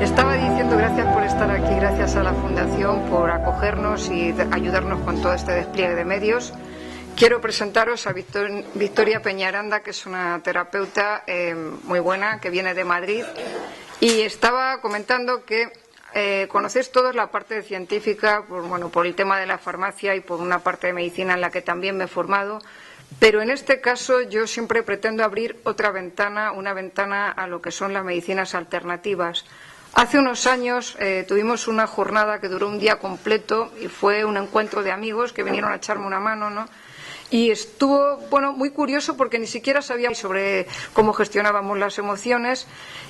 Estaba diciendo gracias por estar aquí, gracias a la Fundación por acogernos y ayudarnos con todo este despliegue de medios. Quiero presentaros a Victoria Peñaranda, que es una terapeuta muy buena, que viene de Madrid. Y estaba comentando que conocéis todos la parte científica, por el tema de la farmacia y por una parte de medicina en la que también me he formado. Pero en este caso yo siempre pretendo abrir otra ventana, una ventana a lo que son las medicinas alternativas. Hace unos años tuvimos una jornada que duró un día completo y fue un encuentro de amigos que vinieron a echarme una mano, ¿no? Y estuvo, muy curioso porque ni siquiera sabía sobre cómo gestionábamos las emociones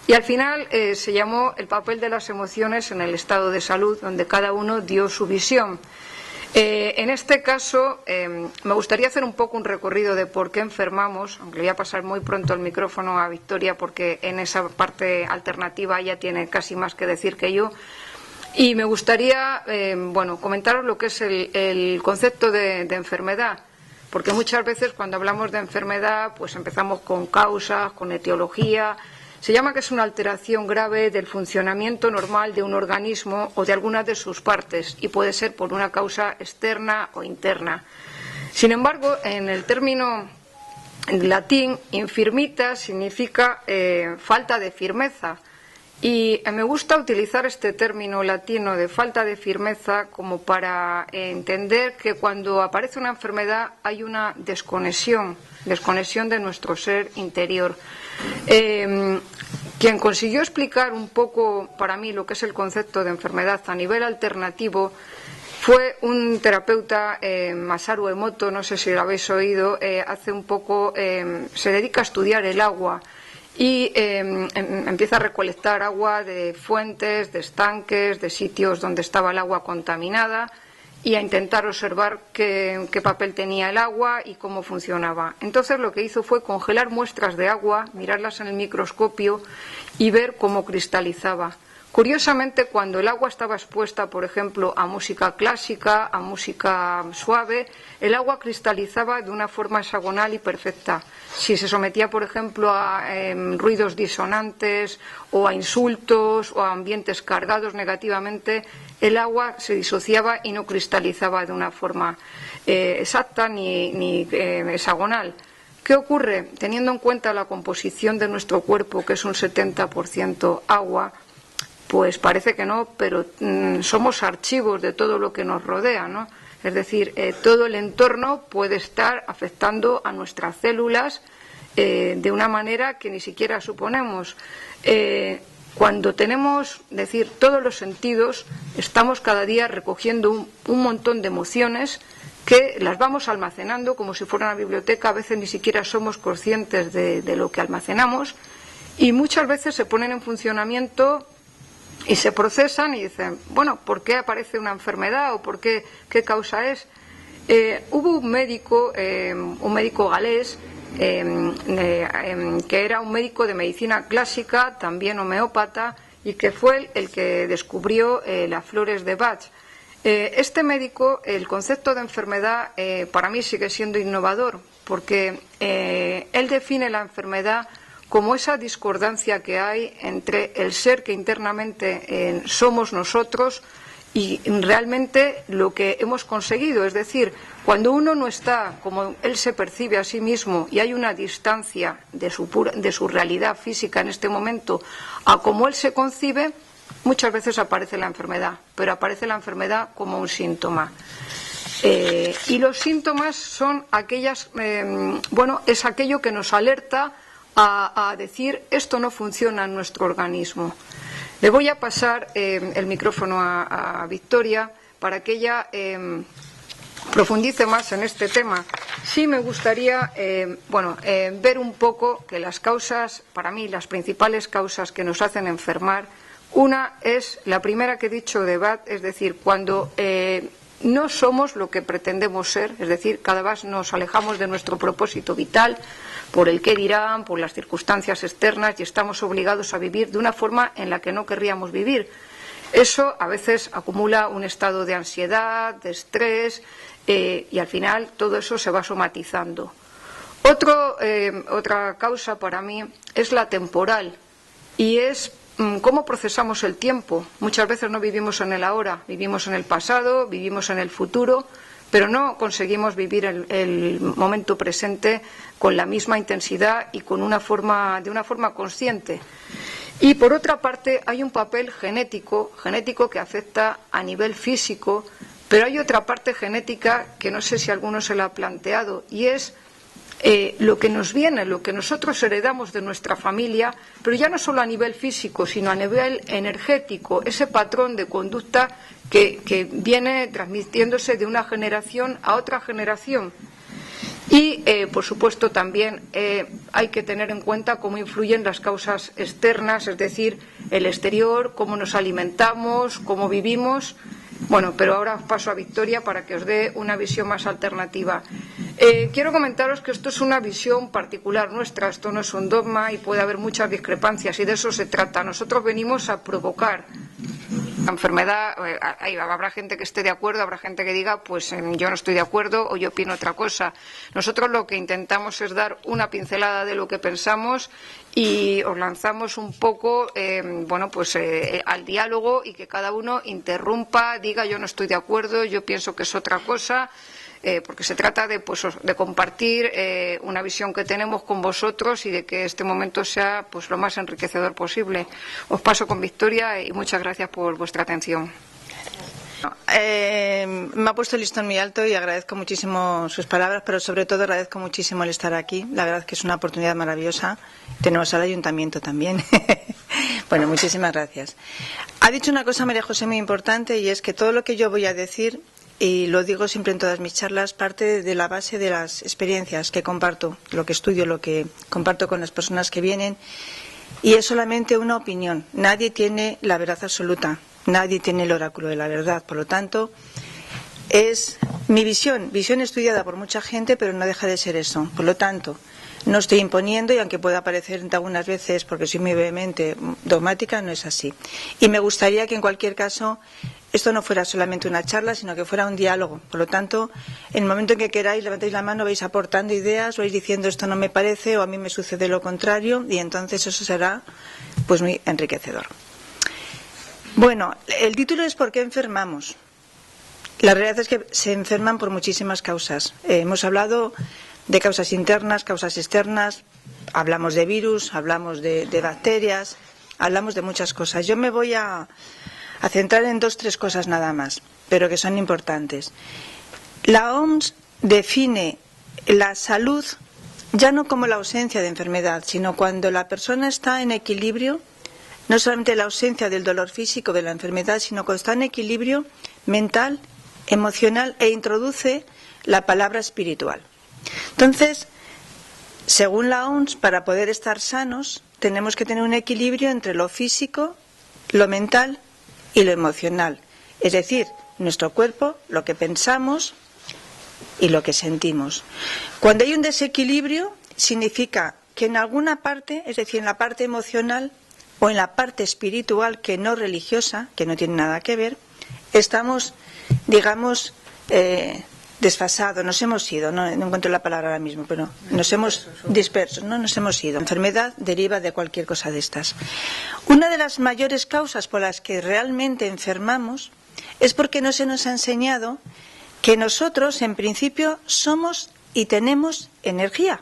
y al final se llamó el papel de las emociones en el estado de salud, donde cada uno dio su visión. En este caso me gustaría hacer un poco un recorrido de por qué enfermamos, aunque le voy a pasar muy pronto el micrófono a Victoria porque en esa parte alternativa ella tiene casi más que decir que yo. Y me gustaría comentaros lo que es el concepto de enfermedad. Porque muchas veces cuando hablamos de enfermedad pues empezamos con causas, con etiología. Se llama que es una alteración grave del funcionamiento normal de un organismo o de alguna de sus partes y puede ser por una causa externa o interna. Sin embargo, en el término en latín, infirmita significa falta de firmeza. Y me gusta utilizar este término latino de falta de firmeza como para entender que cuando aparece una enfermedad hay una desconexión de nuestro ser interior. Quien consiguió explicar un poco para mí lo que es el concepto de enfermedad a nivel alternativo fue un terapeuta, Masaru Emoto, no sé si lo habéis oído, hace un poco se dedica a estudiar el agua. Y empieza a recolectar agua de fuentes, de estanques, de sitios donde estaba el agua contaminada y a intentar observar qué papel tenía el agua y cómo funcionaba. Entonces lo que hizo fue congelar muestras de agua, mirarlas en el microscopio y ver cómo cristalizaba. Curiosamente, cuando el agua estaba expuesta, por ejemplo, a música clásica, a música suave, el agua cristalizaba de una forma hexagonal y perfecta. Si se sometía, por ejemplo, a ruidos disonantes o a insultos o a ambientes cargados negativamente, el agua se disociaba y no cristalizaba de una forma exacta ni hexagonal. ¿Qué ocurre? Teniendo en cuenta la composición de nuestro cuerpo, que es un 70% agua, pues parece que no, pero somos archivos de todo lo que nos rodea, ¿no? Es decir, todo el entorno puede estar afectando a nuestras células de una manera que ni siquiera suponemos. Cuando tenemos, todos los sentidos, estamos cada día recogiendo un montón de emociones que las vamos almacenando como si fuera una biblioteca. A veces ni siquiera somos conscientes de lo que almacenamos y muchas veces se ponen en funcionamiento y se procesan y dicen, ¿por qué aparece una enfermedad o por qué causa es? Hubo un médico galés, que era un médico de medicina clásica, también homeópata, y que fue el que descubrió las flores de Bach. Este médico, el concepto de enfermedad para mí sigue siendo innovador, porque él define la enfermedad como esa discordancia que hay entre el ser que internamente somos nosotros y realmente lo que hemos conseguido. Es decir, cuando uno no está como él se percibe a sí mismo y hay una distancia de su realidad física en este momento a como él se concibe, muchas veces aparece la enfermedad, pero aparece la enfermedad como un síntoma. Y los síntomas son es aquello que nos alerta a decir esto no funciona en nuestro organismo. Le voy a pasar el micrófono a Victoria para que ella profundice más en este tema. Sí me gustaría ver un poco que las causas, para mí las principales causas que nos hacen enfermar, una es la primera que he dicho de Bach, es decir, cuando no somos lo que pretendemos ser, es decir, cada vez nos alejamos de nuestro propósito vital por el qué dirán, por las circunstancias externas y estamos obligados a vivir de una forma en la que no querríamos vivir. Eso a veces acumula un estado de ansiedad, de estrés y al final todo eso se va somatizando. Otra causa para mí es la temporal y es cómo procesamos el tiempo. Muchas veces no vivimos en el ahora, vivimos en el pasado, vivimos en el futuro, pero no conseguimos vivir el momento presente con la misma intensidad y de una forma consciente. Y por otra parte hay un papel genético que afecta a nivel físico, pero hay otra parte genética que no sé si alguno se la ha planteado, y es lo que nos viene, lo que nosotros heredamos de nuestra familia, pero ya no solo a nivel físico, sino a nivel energético, ese patrón de conducta que viene transmitiéndose de una generación a otra generación. Y, por supuesto, también hay que tener en cuenta cómo influyen las causas externas, es decir, el exterior, cómo nos alimentamos, cómo vivimos. Bueno, pero ahora paso a Victoria para que os dé una visión más alternativa. Quiero comentaros que esto es una visión particular nuestra, esto no es un dogma y puede haber muchas discrepancias, y de eso se trata. Nosotros venimos a provocar la enfermedad. Habrá gente que esté de acuerdo, habrá gente que diga, pues yo no estoy de acuerdo o yo opino otra cosa. Nosotros lo que intentamos es dar una pincelada de lo que pensamos y os lanzamos un poco al diálogo, y que cada uno interrumpa, diga yo no estoy de acuerdo, yo pienso que es otra cosa, porque se trata de compartir una visión que tenemos con vosotros y de que este momento sea pues lo más enriquecedor posible. Os paso con Victoria y muchas gracias por vuestra atención. Me ha puesto el listón muy alto y agradezco muchísimo sus palabras, pero sobre todo agradezco muchísimo el estar aquí. La verdad es que es una oportunidad maravillosa. Tenemos al ayuntamiento también. Bueno, muchísimas gracias. Ha dicho una cosa María José muy importante, y es que todo lo que yo voy a decir, y lo digo siempre en todas mis charlas, parte de la base de las experiencias que comparto, lo que estudio, lo que comparto con las personas que vienen, y es solamente una opinión. Nadie tiene la verdad absoluta. Nadie tiene el oráculo de la verdad. Por lo tanto, es mi visión estudiada por mucha gente, pero no deja de ser eso. Por lo tanto, no estoy imponiendo, y aunque pueda parecer algunas veces, porque soy muy vehemente, dogmática, no es así. Y me gustaría que en cualquier caso esto no fuera solamente una charla, sino que fuera un diálogo. Por lo tanto, en el momento en que queráis, levantáis la mano, vais aportando ideas, vais diciendo esto no me parece o a mí me sucede lo contrario, y entonces eso será pues muy enriquecedor. Bueno, el título es ¿por qué enfermamos? La realidad es que se enferman por muchísimas causas. Hemos hablado de causas internas, causas externas, hablamos de virus, hablamos de bacterias, hablamos de muchas cosas. Yo me voy a centrar en 2 o 3 cosas nada más, pero que son importantes. La OMS define la salud ya no como la ausencia de enfermedad, sino cuando la persona está en equilibrio. No solamente la ausencia del dolor físico de la enfermedad, sino cuando está en equilibrio mental, emocional, e introduce la palabra espiritual. Entonces, según la OMS, para poder estar sanos, tenemos que tener un equilibrio entre lo físico, lo mental y lo emocional. Es decir, nuestro cuerpo, lo que pensamos y lo que sentimos. Cuando hay un desequilibrio, significa que en alguna parte, es decir, en la parte emocional, o en la parte espiritual, que no religiosa, que no tiene nada que ver, estamos, digamos, desfasados, nos hemos ido, no encuentro la palabra ahora mismo, pero nos hemos dispersos, no nos hemos ido. La enfermedad deriva de cualquier cosa de estas. Una de las mayores causas por las que realmente enfermamos es porque no se nos ha enseñado que nosotros, en principio, somos y tenemos energía.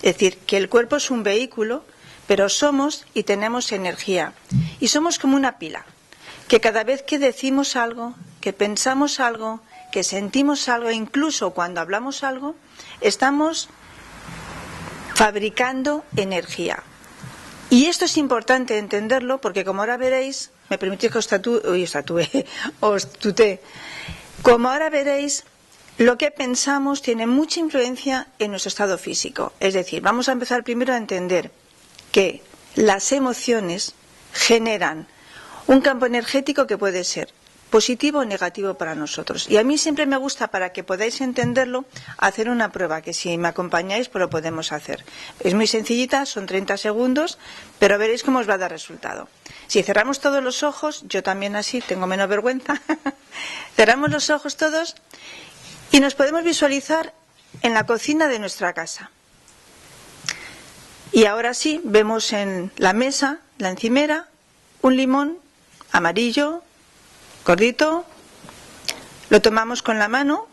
Es decir, que el cuerpo es un vehículo, pero somos y tenemos energía. Y somos como una pila, que cada vez que decimos algo, que pensamos algo, que sentimos algo, incluso cuando hablamos algo, estamos fabricando energía. Y esto es importante entenderlo, porque como ahora veréis, me permitís que os tutee, como ahora veréis, lo que pensamos tiene mucha influencia en nuestro estado físico. Es decir, vamos a empezar primero a entender que las emociones generan un campo energético que puede ser positivo o negativo para nosotros. Y a mí siempre me gusta, para que podáis entenderlo, hacer una prueba, que si me acompañáis pues lo podemos hacer. Es muy sencillita, son 30 segundos, pero veréis cómo os va a dar resultado. Si cerramos todos los ojos, yo también así, tengo menos vergüenza, cerramos los ojos todos y nos podemos visualizar en la cocina de nuestra casa. Y ahora sí, vemos en la mesa, la encimera, un limón amarillo, gordito, lo tomamos con la mano,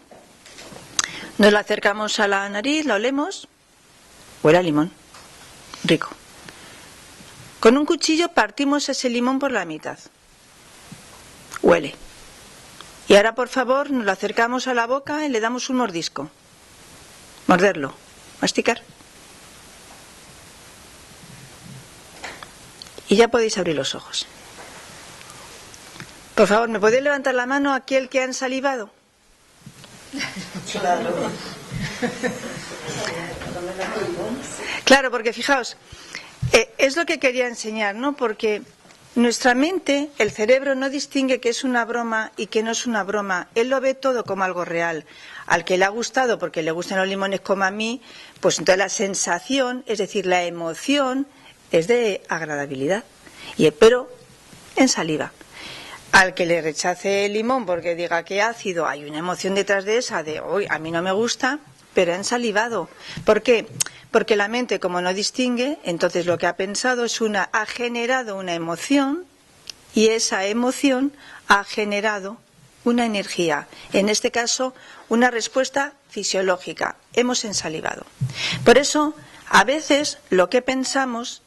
nos lo acercamos a la nariz, lo olemos, huele a limón, rico. Con un cuchillo partimos ese limón por la mitad, huele. Y ahora, por favor, nos lo acercamos a la boca y le damos un mordisco. Morderlo, masticar. Y ya podéis abrir los ojos. Por favor, ¿me podéis levantar la mano aquel que han salivado? Claro. Claro, porque fijaos, es lo que quería enseñar, ¿no? Porque nuestra mente, el cerebro, no distingue que es una broma y que no es una broma. Él lo ve todo como algo real. Al que le ha gustado, porque le gustan los limones como a mí, pues entonces la sensación, es decir, la emoción, es de agradabilidad. Pero en saliva. Al que le rechace el limón porque diga que ácido, hay una emoción detrás de esa de, hoy a mí no me gusta, pero en salivado. ¿Por qué? Porque la mente, como no distingue, entonces lo que ha pensado ha generado una emoción, y esa emoción ha generado una energía. En este caso, una respuesta fisiológica. Hemos ensalivado. Por eso, a veces lo que pensamos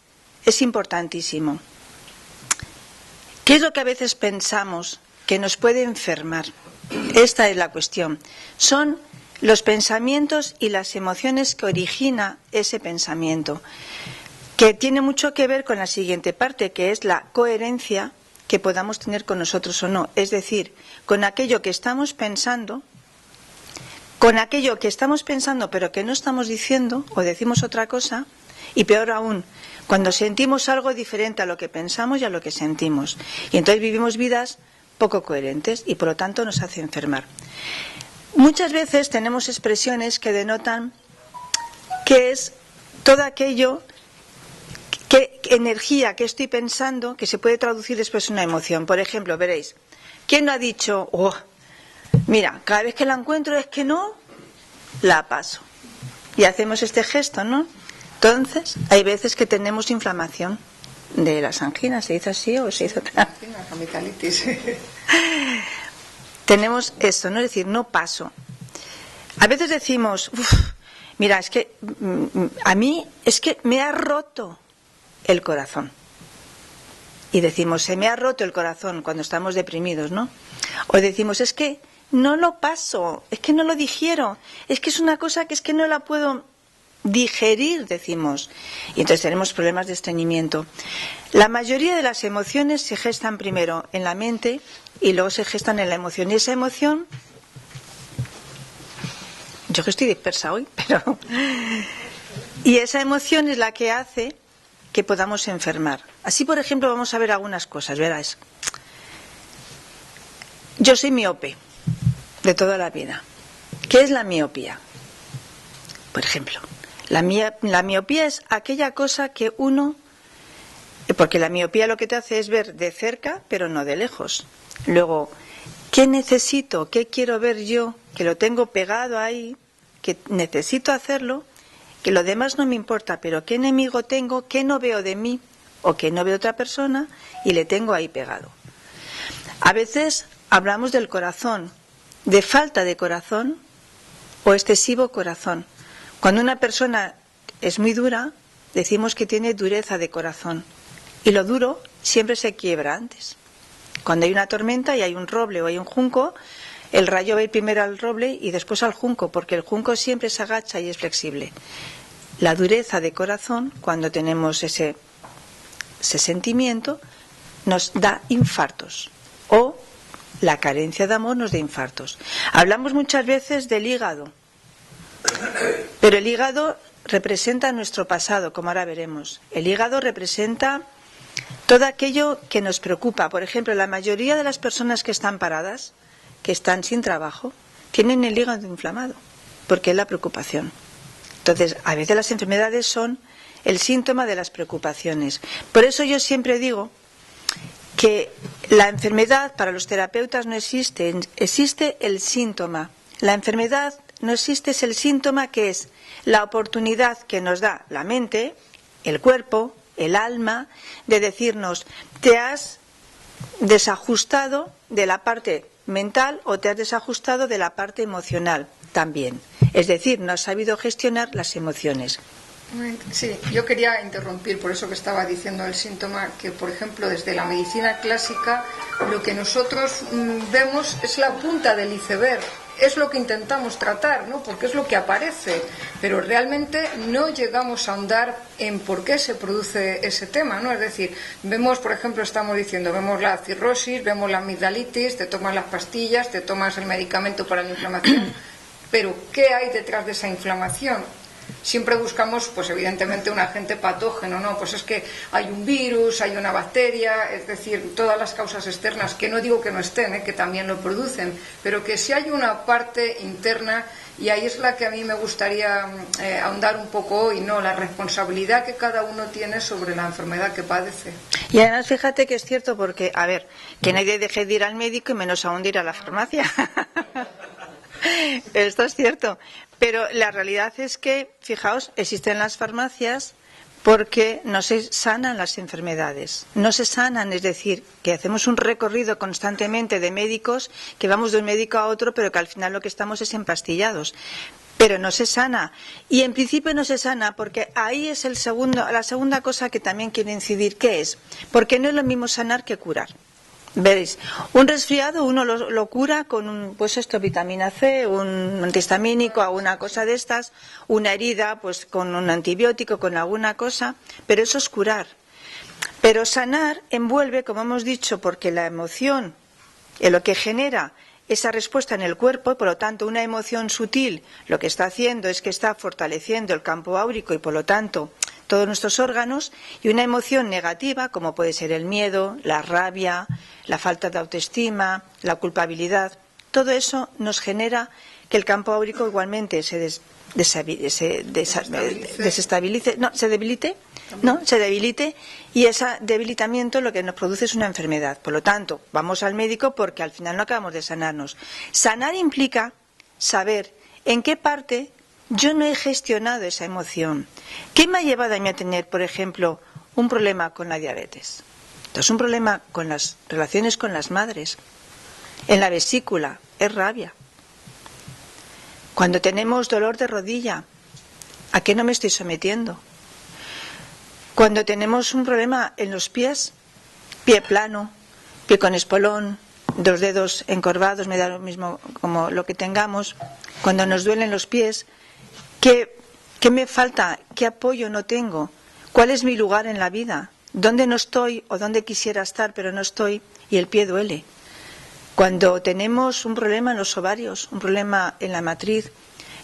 es importantísimo. ¿Qué es lo que a veces pensamos que nos puede enfermar? Esta es la cuestión. Son los pensamientos y las emociones que origina ese pensamiento, que tiene mucho que ver con la siguiente parte, que es la coherencia que podamos tener con nosotros o no. Es decir, con aquello que estamos pensando, pero que no estamos diciendo o decimos otra cosa, y peor aún, cuando sentimos algo diferente a lo que pensamos y a lo que sentimos. Y entonces vivimos vidas poco coherentes y por lo tanto nos hace enfermar. Muchas veces tenemos expresiones que denotan que es todo aquello, que energía que estoy pensando, que se puede traducir después en una emoción. Por ejemplo, veréis, ¿quién no ha dicho, mira, cada vez que la encuentro es que no, la paso? Y hacemos este gesto, ¿no? Entonces, hay veces que tenemos inflamación de las anginas, ¿se dice así o se dice otra? Amigdalitis. Tenemos esto, ¿no? Es decir, no paso. A veces decimos, mira, es que a mí es que me ha roto el corazón. Y decimos, se me ha roto el corazón cuando estamos deprimidos, ¿no? O decimos, es que no lo paso, es que no lo digiero, es que es una cosa que es que no la puedo digerir, decimos. Y entonces tenemos problemas de estreñimiento. La mayoría de las emociones se gestan primero en la mente y luego se gestan en la emoción. Y esa emoción, yo que estoy dispersa hoy, pero y esa emoción es la que hace que podamos enfermar. Así, por ejemplo, vamos a ver algunas cosas, verás. Yo soy miope de toda la vida. ¿Qué es la miopía? Por ejemplo, la miopía es aquella cosa que uno, porque la miopía lo que te hace es ver de cerca, pero no de lejos. Luego, ¿qué necesito? ¿Qué quiero ver yo? Que lo tengo pegado ahí, que necesito hacerlo, que lo demás no me importa, pero ¿qué enemigo tengo? ¿Qué no veo de mí? O que no veo de otra persona y le tengo ahí pegado. A veces hablamos del corazón, de falta de corazón o excesivo corazón. Cuando una persona es muy dura, decimos que tiene dureza de corazón. Y lo duro siempre se quiebra antes. Cuando hay una tormenta y hay un roble o hay un junco, el rayo va a ir primero al roble y después al junco, porque el junco siempre se agacha y es flexible. La dureza de corazón, cuando tenemos ese sentimiento, nos da infartos. O la carencia de amor nos da infartos. Hablamos muchas veces del hígado. Pero el hígado representa nuestro pasado, como ahora veremos. El hígado representa todo aquello que nos preocupa. Por ejemplo, la mayoría de las personas que están paradas, que están sin trabajo, tienen el hígado inflamado, porque es la preocupación. Entonces, a veces las enfermedades son el síntoma de las preocupaciones. Por eso yo siempre digo que la enfermedad para los terapeutas no existe, existe el síntoma. La enfermedad no existe, es el síntoma, que es la oportunidad que nos da la mente, el cuerpo, el alma, de decirnos, te has desajustado de la parte mental o te has desajustado de la parte emocional también. Es decir, no has sabido gestionar las emociones. Sí, yo quería interrumpir por eso que estaba diciendo el síntoma, que por ejemplo desde la medicina clásica lo que nosotros vemos es la punta del iceberg, es lo que intentamos tratar, ¿no? Porque es lo que aparece, pero realmente no llegamos a ahondar en por qué se produce ese tema, ¿no? Es decir, vemos, por ejemplo, estamos diciendo, vemos la cirrosis, vemos la amigdalitis, te tomas las pastillas, te tomas el medicamento para la inflamación, pero ¿qué hay detrás de esa inflamación? Siempre buscamos, pues evidentemente, un agente patógeno, ¿no? Pues es que hay un virus, hay una bacteria, es decir, todas las causas externas, que no digo que no estén, que también lo producen, pero que sí hay una parte interna, y ahí es la que a mí me gustaría ahondar un poco hoy, ¿no? La responsabilidad que cada uno tiene sobre la enfermedad que padece. Y además, fíjate que es cierto porque, a ver, que nadie deje de ir al médico y menos aún de ir a la farmacia. Esto es cierto. Pero la realidad es que, fijaos, existen las farmacias porque no se sanan las enfermedades. No se sanan, es decir, que hacemos un recorrido constantemente de médicos, que vamos de un médico a otro, pero que al final lo que estamos es empastillados. Pero no se sana. Y en principio no se sana porque ahí es la segunda cosa que también quiero incidir, ¿qué es? Porque no es lo mismo sanar que curar. Veréis, un resfriado uno lo cura con vitamina C, un antihistamínico, alguna cosa de estas, una herida, pues con un antibiótico, con alguna cosa, pero eso es curar. Pero sanar envuelve, como hemos dicho, porque la emoción es lo que genera esa respuesta en el cuerpo, y por lo tanto una emoción sutil lo que está haciendo es que está fortaleciendo el campo áurico y por lo tanto todos nuestros órganos, y una emoción negativa como puede ser el miedo, la rabia, la falta de autoestima, la culpabilidad, todo eso nos genera que el campo áurico igualmente se debilite, y ese debilitamiento lo que nos produce es una enfermedad. Por lo tanto, vamos al médico porque al final no acabamos de sanarnos. Sanar implica saber en qué parte yo no he gestionado esa emoción. ¿Qué me ha llevado a mí a tener, por ejemplo, un problema con la diabetes? Entonces, un problema con las relaciones con las madres. En la vesícula es rabia. Cuando tenemos dolor de rodilla, ¿a qué no me estoy sometiendo? Cuando tenemos un problema en los pies, pie plano, pie con espolón, dos dedos encorvados, me da lo mismo como lo que tengamos. Cuando nos duelen los pies, ¿qué me falta? ¿Qué apoyo no tengo? ¿Cuál es mi lugar en la vida? ¿Dónde no estoy o dónde quisiera estar pero no estoy? Y el pie duele. Cuando tenemos un problema en los ovarios, un problema en la matriz,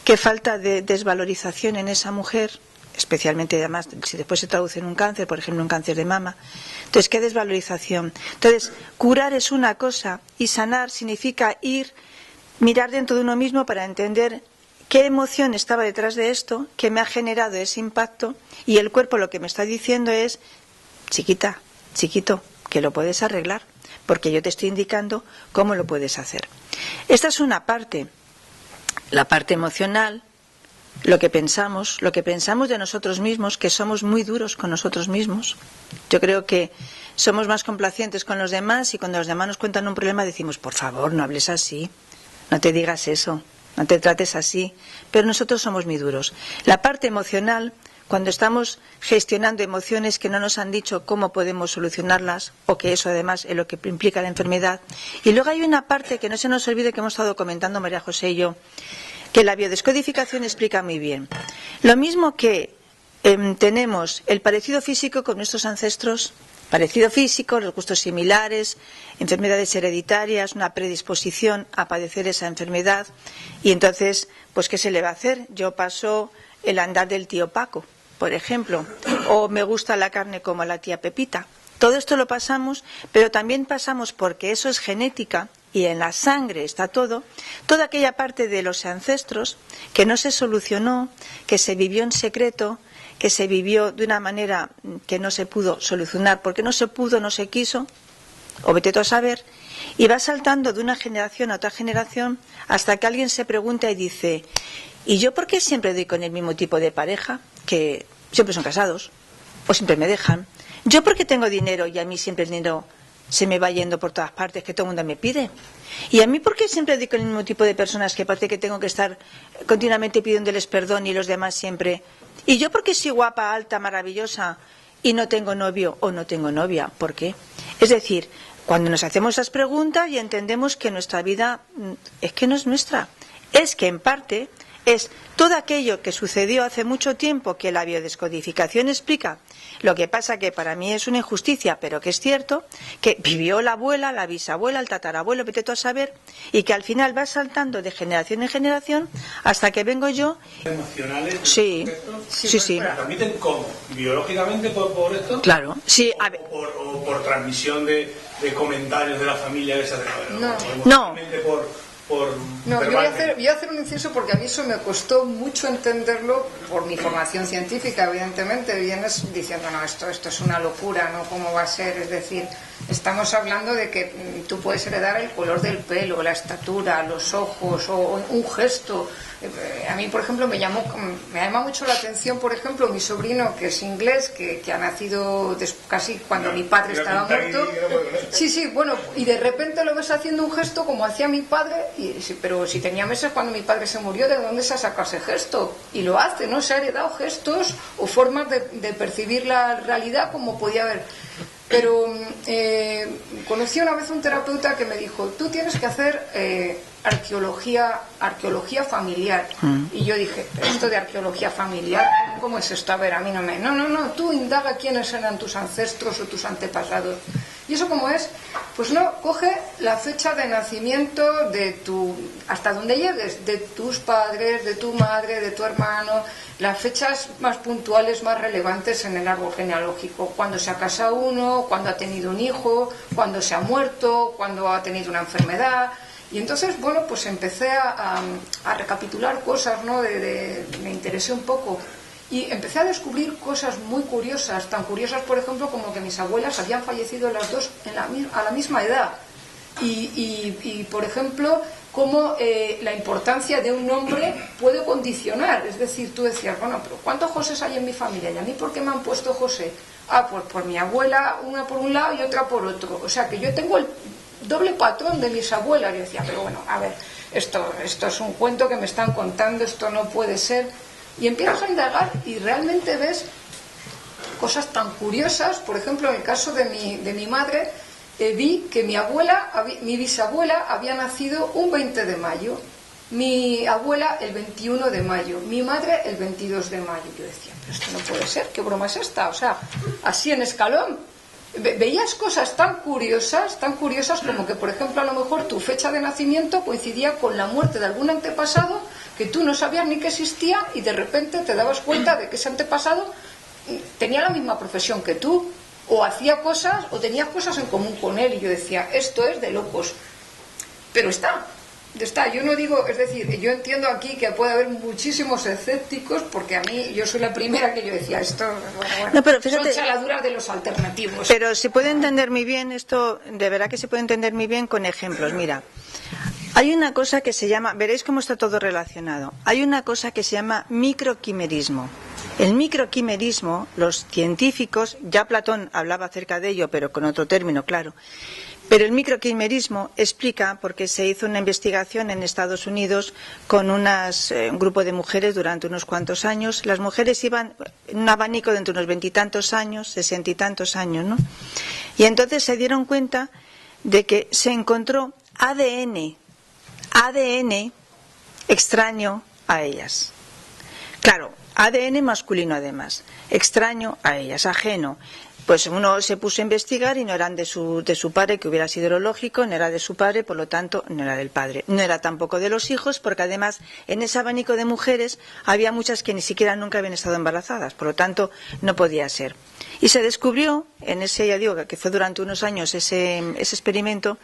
¿qué falta de desvalorización en esa mujer? Especialmente además si después se traduce en un cáncer, por ejemplo un cáncer de mama. Entonces, ¿qué desvalorización? Entonces, curar es una cosa y sanar significa mirar dentro de uno mismo para entender qué emoción estaba detrás de esto, qué me ha generado ese impacto, y el cuerpo lo que me está diciendo es, chiquita, chiquito, que lo puedes arreglar, porque yo te estoy indicando cómo lo puedes hacer. Esta es una parte, la parte emocional, lo que pensamos de nosotros mismos, que somos muy duros con nosotros mismos. Yo creo que somos más complacientes con los demás y cuando los demás nos cuentan un problema decimos, por favor, no hables así, no te digas eso, no te trates así, pero nosotros somos muy duros. La parte emocional, cuando estamos gestionando emociones que no nos han dicho cómo podemos solucionarlas, o que eso además es lo que implica la enfermedad. Y luego hay una parte que no se nos olvide que hemos estado comentando María José y yo, que la biodescodificación explica muy bien. Lo mismo que tenemos el parecido físico con nuestros ancestros, parecido físico, los gustos similares, enfermedades hereditarias, una predisposición a padecer esa enfermedad, y entonces, pues ¿qué se le va a hacer? Yo paso el andar del tío Paco, por ejemplo, o me gusta la carne como la tía Pepita. Todo esto lo pasamos, pero también pasamos porque eso es genética, y en la sangre está toda aquella parte de los ancestros que no se solucionó, que se vivió en secreto, que se vivió de una manera que no se pudo solucionar, porque no se pudo, no se quiso, o vete tú a saber, y va saltando de una generación a otra generación hasta que alguien se pregunta y dice, ¿y yo por qué siempre doy con el mismo tipo de pareja? Que siempre son casados, o siempre me dejan. Yo porque tengo dinero y a mí siempre el dinero se me va yendo por todas partes, que todo el mundo me pide. Y a mí porque siempre digo el mismo tipo de personas que parece que tengo que estar continuamente pidiéndoles perdón y los demás siempre. Y yo porque soy guapa, alta, maravillosa y no tengo novio o no tengo novia. ¿Por qué? Es decir, cuando nos hacemos esas preguntas y entendemos que nuestra vida es que no es nuestra, es que en parte es todo aquello que sucedió hace mucho tiempo que la biodescodificación explica. Lo que pasa que para mí es una injusticia, pero que es cierto, que vivió la abuela, la bisabuela, el tatarabuelo, vete tú a saber, y que al final va saltando de generación en generación hasta que vengo yo. ¿Emocionales? Sí, sí. ¿Transmiten cómo? ¿Biológicamente por esto? Claro, sí. ¿O por transmisión de comentarios de la familia? No. No, yo voy a hacer un inciso porque a mí eso me costó mucho entenderlo por mi formación científica, evidentemente. Vienes diciendo, no, esto es una locura, ¿no? ¿Cómo va a ser? Es decir, estamos hablando de que tú puedes heredar el color del pelo, la estatura, los ojos o un gesto. A mí, por ejemplo, me llama mucho la atención, por ejemplo, mi sobrino, que es inglés, que ha nacido casi cuando mi padre estaba muerto. Sí, bueno, y de repente lo ves haciendo un gesto como hacía mi padre, pero si tenía meses cuando mi padre se murió, ¿de dónde se ha sacado ese gesto? Y lo hace, ¿no? Se ha heredado gestos o formas de percibir la realidad como podía haber. Pero conocí una vez un terapeuta que me dijo, tú tienes que hacer arqueología familiar. Y yo dije, esto de arqueología familiar, ¿cómo es esto? A ver, a mí no, tú indaga quiénes eran tus ancestros o tus antepasados. ¿Y eso cómo es? Pues no, coge la fecha de nacimiento hasta donde llegues, de tus padres, de tu madre, de tu hermano, las fechas más puntuales, más relevantes en el árbol genealógico. Cuando se ha casado uno, cuando ha tenido un hijo, cuando se ha muerto, cuando ha tenido una enfermedad. Y entonces, bueno, pues empecé a recapitular cosas, ¿no? Me interesé un poco. Y empecé a descubrir cosas muy curiosas, tan curiosas, por ejemplo, como que mis abuelas habían fallecido las dos a la misma edad. Y por ejemplo, cómo la importancia de un nombre puede condicionar. Es decir, tú decías, bueno, pero ¿cuántos Josés hay en mi familia? ¿Y a mí por qué me han puesto José? Pues por mi abuela, una por un lado y otra por otro. O sea, que yo tengo el doble patrón de mis abuelas. Yo decía, pero bueno, a ver, esto es un cuento que me están contando, esto no puede ser. Y empiezas a indagar y realmente ves cosas tan curiosas. Por ejemplo, en el caso de mi madre, vi que mi bisabuela había nacido un 20 de mayo, mi abuela el 21 de mayo, mi madre el 22 de mayo. Yo decía, pero esto no puede ser, ¿qué broma es esta? O sea, así en escalón. Veías cosas tan curiosas como que, por ejemplo, a lo mejor tu fecha de nacimiento coincidía con la muerte de algún antepasado que tú no sabías ni que existía y de repente te dabas cuenta de que ese antepasado tenía la misma profesión que tú, o hacía cosas, o tenía cosas en común con él. Y yo decía, esto es de locos. Pero está. Yo no digo, es decir, yo entiendo aquí que puede haber muchísimos escépticos, porque a mí, yo soy la primera que yo decía esto, bueno, no, pero fíjate, son chaladuras de los alternativos. Pero se puede entender muy bien esto, de verdad que se puede entender muy bien con ejemplos. Mira, hay una cosa que se llama, veréis cómo está todo relacionado, hay una cosa que se llama microquimerismo. El microquimerismo, los científicos, ya Platón hablaba acerca de ello, pero con otro término, claro. Pero el microquimerismo explica porque se hizo una investigación en Estados Unidos con un grupo de mujeres durante unos cuantos años. Las mujeres iban en un abanico de entre unos 20 y tantos años, 60 y tantos años, ¿no? Y entonces se dieron cuenta de que se encontró ADN extraño a ellas. Claro, ADN masculino además, extraño a ellas, ajeno. Pues uno se puso a investigar y no eran de su padre, que hubiera sido lo lógico, no era de su padre, por lo tanto no era del padre. No era tampoco de los hijos, porque además en ese abanico de mujeres había muchas que ni siquiera nunca habían estado embarazadas, por lo tanto no podía ser. Y se descubrió, en ese, ya digo, que fue durante unos años ese experimento,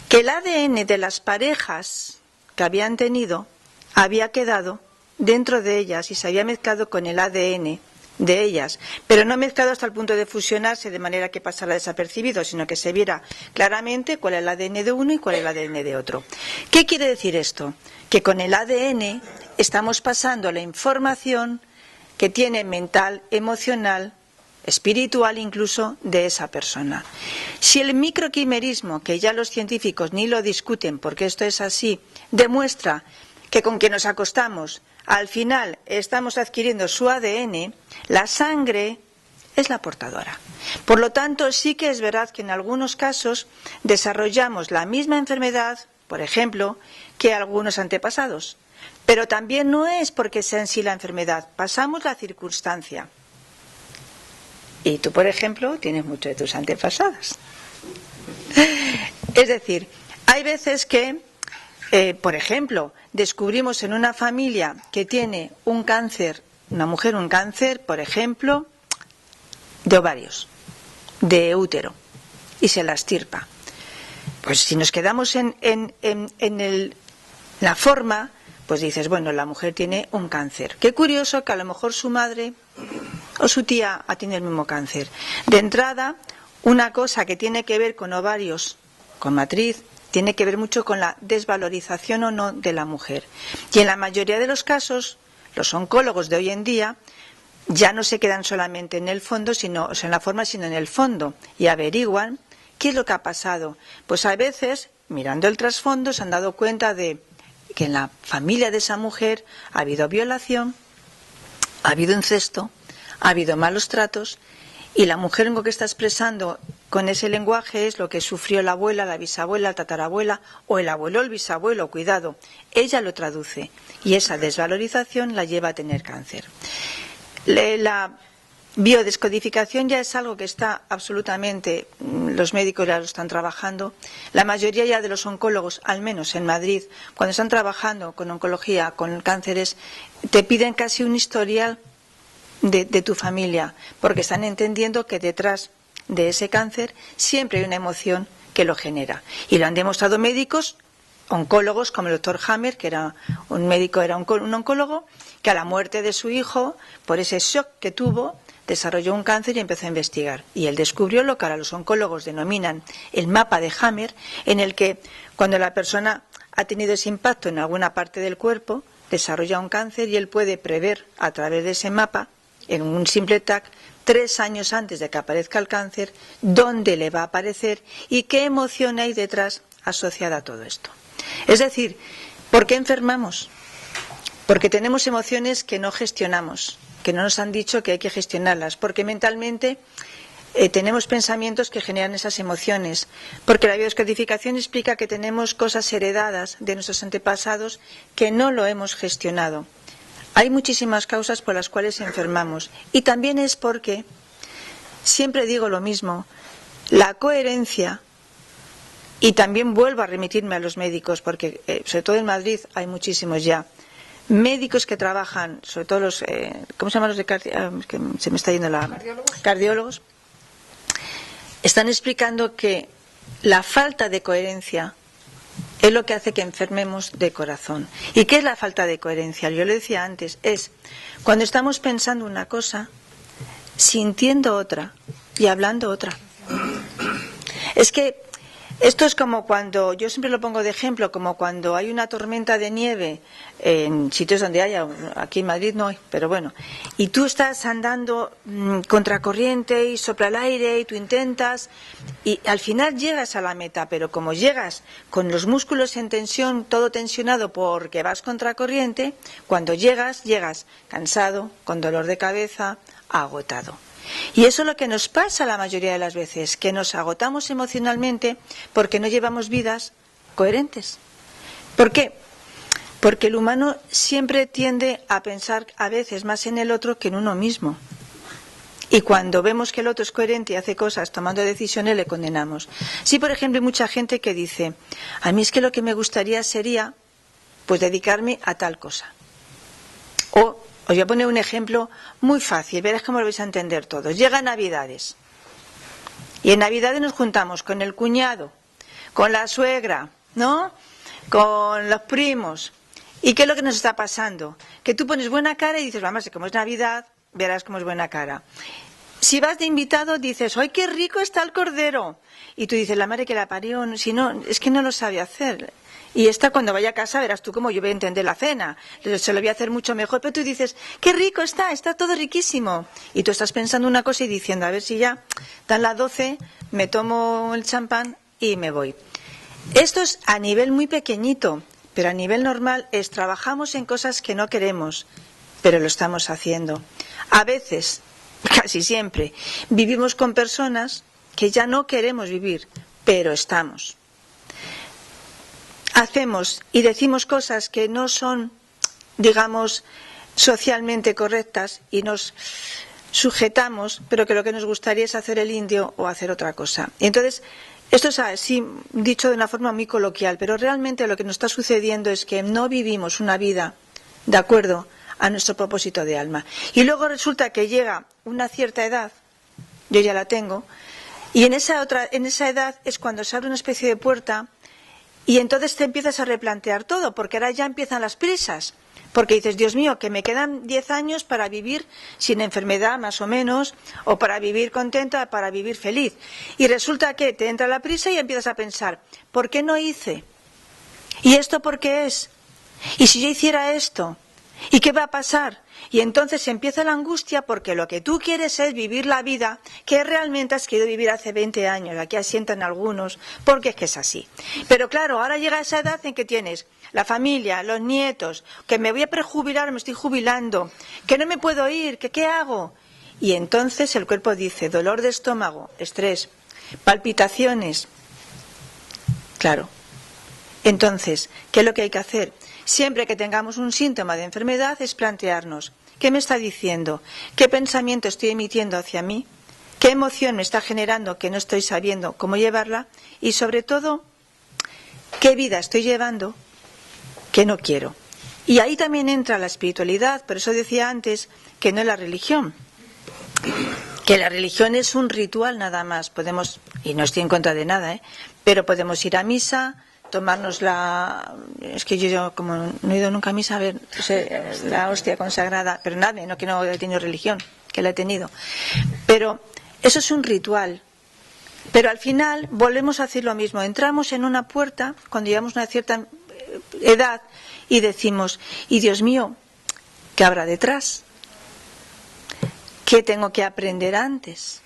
que el ADN de las parejas que habían tenido había quedado dentro de ellas y se había mezclado con el ADN de ellas, pero no mezclado hasta el punto de fusionarse de manera que pasara desapercibido, sino que se viera claramente cuál es el ADN de uno y cuál es el ADN de otro. ¿Qué quiere decir esto? Que con el ADN estamos pasando la información que tiene mental, emocional, espiritual incluso de esa persona. Si el microquimerismo, que ya los científicos ni lo discuten porque esto es así, demuestra que con quien nos acostamos al final estamos adquiriendo su ADN, la sangre es la portadora. Por lo tanto, sí que es verdad que en algunos casos desarrollamos la misma enfermedad, por ejemplo, que algunos antepasados. Pero también no es porque sea en sí la enfermedad, pasamos la circunstancia. Y tú, por ejemplo, tienes mucho de tus antepasados. Es decir, hay veces que, por ejemplo, descubrimos en una familia que tiene un cáncer, una mujer un cáncer, por ejemplo, de ovarios, de útero, y se la extirpa. Pues si nos quedamos en la forma, pues dices, bueno, la mujer tiene un cáncer. Qué curioso que a lo mejor su madre o su tía ha tenido el mismo cáncer. De entrada, una cosa que tiene que ver con ovarios, con matriz, tiene que ver mucho con la desvalorización o no de la mujer. Y en la mayoría de los casos, los oncólogos de hoy en día ya no se quedan solamente en el fondo, sino, o sea, en la forma, sino en el fondo, y averiguan qué es lo que ha pasado. Pues a veces, mirando el trasfondo, se han dado cuenta de que en la familia de esa mujer ha habido violación, ha habido incesto, ha habido malos tratos, y la mujer lo que está expresando con ese lenguaje es lo que sufrió la abuela, la bisabuela, la tatarabuela, o el abuelo o el bisabuelo, cuidado. Ella lo traduce, y esa desvalorización la lleva a tener cáncer. La biodescodificación ya es algo que está absolutamente, los médicos ya lo están trabajando. La mayoría ya de los oncólogos, al menos en Madrid, cuando están trabajando con oncología, con cánceres, te piden casi un historial de tu familia, porque están entendiendo que detrás de ese cáncer siempre hay una emoción que lo genera. Y lo han demostrado médicos, oncólogos, como el doctor Hammer, que era un médico, era un oncólogo, que a la muerte de su hijo, por ese shock que tuvo, desarrolló un cáncer y empezó a investigar. Y él descubrió lo que ahora los oncólogos denominan el mapa de Hammer, en el que cuando la persona ha tenido ese impacto en alguna parte del cuerpo, desarrolla un cáncer y él puede prever a través de ese mapa, en un simple tag, 3 años antes de que aparezca el cáncer, dónde le va a aparecer y qué emoción hay detrás asociada a todo esto. Es decir, ¿por qué enfermamos? Porque tenemos emociones que no gestionamos, que no nos han dicho que hay que gestionarlas, porque mentalmente tenemos pensamientos que generan esas emociones, porque la biodescodificación explica que tenemos cosas heredadas de nuestros antepasados que no lo hemos gestionado. Hay muchísimas causas por las cuales enfermamos, y también es porque, siempre digo lo mismo, la coherencia, y también vuelvo a remitirme a los médicos, porque sobre todo en Madrid hay muchísimos ya, médicos que trabajan, sobre todo los, ¿cómo se llaman los de que se me está yendo la... Cardiólogos, están explicando que la falta de coherencia es lo que hace que enfermemos de corazón. ¿Y qué es la falta de coherencia? Yo lo decía antes, es cuando estamos pensando una cosa, sintiendo otra y hablando otra. Es que esto es como cuando, yo siempre lo pongo de ejemplo, como cuando hay una tormenta de nieve en sitios donde haya, aquí en Madrid no hay, pero bueno, y tú estás andando contracorriente y sopla el aire y tú intentas y al final llegas a la meta, pero como llegas con los músculos en tensión, todo tensionado porque vas contracorriente, cuando llegas cansado, con dolor de cabeza, agotado. Y eso es lo que nos pasa la mayoría de las veces, que nos agotamos emocionalmente porque no llevamos vidas coherentes. ¿Por qué? Porque el humano siempre tiende a pensar a veces más en el otro que en uno mismo. Y cuando vemos que el otro es coherente y hace cosas tomando decisiones, le condenamos. Sí, por ejemplo, hay mucha gente que dice, a mí es que lo que me gustaría sería pues dedicarme a tal cosa. O os voy a poner un ejemplo muy fácil, verás cómo lo vais a entender todos. Llegan Navidades. Y en Navidades nos juntamos con el cuñado, con la suegra, ¿no? Con los primos. ¿Y qué es lo que nos está pasando? Que tú pones buena cara y dices, vamos, como es Navidad, verás cómo es buena cara. si vas de invitado dices, ¡ay, qué rico está el cordero! Y tú dices, la madre que la parió, si no, es que no lo sabe hacer. Y esta cuando vaya a casa verás tú cómo yo voy a entender la cena. Se lo voy a hacer mucho mejor. Pero tú dices, qué rico está todo riquísimo. Y tú estás pensando una cosa y diciendo, a ver si ya dan las 12, me tomo el champán y me voy. Esto es a nivel muy pequeñito, pero a nivel normal es trabajamos en cosas que no queremos, pero lo estamos haciendo. A veces, casi siempre, vivimos con personas que ya no queremos vivir, pero estamos. Hacemos y decimos cosas que no son, digamos, socialmente correctas y nos sujetamos, pero que lo que nos gustaría es hacer el indio o hacer otra cosa. Y entonces, esto es así dicho de una forma muy coloquial, pero realmente lo que nos está sucediendo es que no vivimos una vida de acuerdo a nuestro propósito de alma. Y luego resulta que llega una cierta edad, yo ya la tengo, y en esa edad es cuando se abre una especie de puerta y entonces te empiezas a replantear todo, porque ahora ya empiezan las prisas. Porque dices, Dios mío, que me quedan 10 años para vivir sin enfermedad, más o menos, o para vivir contenta, para vivir feliz. Y resulta que te entra la prisa y empiezas a pensar, ¿por qué no hice? ¿Y esto por qué es? ¿Y si yo hiciera esto? ¿Y qué va a pasar? Y entonces empieza la angustia porque lo que tú quieres es vivir la vida que realmente has querido vivir hace 20 años. Aquí asientan algunos, porque es que es así. Pero claro, ahora llega esa edad en que tienes la familia, los nietos, que me voy a prejubilar, me estoy jubilando, que no me puedo ir, que qué hago. Y entonces el cuerpo dice dolor de estómago, estrés, palpitaciones. Claro. Entonces, ¿qué es lo que hay que hacer? Siempre que tengamos un síntoma de enfermedad es plantearnos, ¿qué me está diciendo? ¿Qué pensamiento estoy emitiendo hacia mí? ¿Qué emoción me está generando que no estoy sabiendo cómo llevarla? Y sobre todo, ¿qué vida estoy llevando que no quiero? Y ahí también entra la espiritualidad, por eso decía antes que no es la religión. Que la religión es un ritual nada más. Podemos, y no estoy en contra de nada, pero podemos ir a misa, tomarnos es que yo como no he ido nunca a misa a ver la hostia consagrada, pero nada, no que no he tenido religión, que la he tenido, pero eso es un ritual. Pero al final volvemos a hacer lo mismo, entramos en una puerta cuando llegamos a una cierta edad y decimos, y Dios mío, ¿qué habrá detrás? ¿Qué tengo que aprender antes?